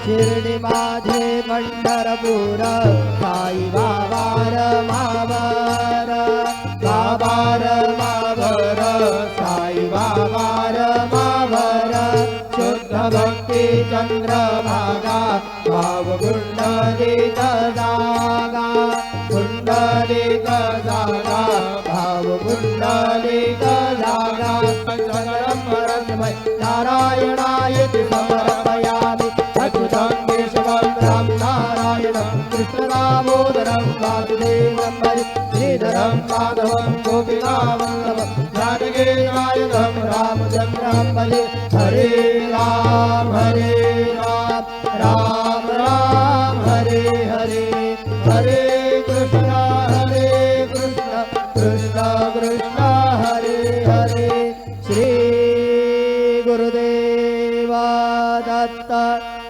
शिर्डी माझे पंढरपूर साई बाबा रमावर बाबा रमावर साई बाबा रमावर शुद्ध भक्ती चंद्रभागा भाव कुंडलिक जागा कुंडलिक जागा भाव कुंडलिक जागा पंचकरं परस्मै नारायणायति समर्पयामि अच्युतं केशवं राम नारायणं कृष्णदामोदरं वासुदेवं हरि श्रीधरं माधवं गोपिकावल्लभं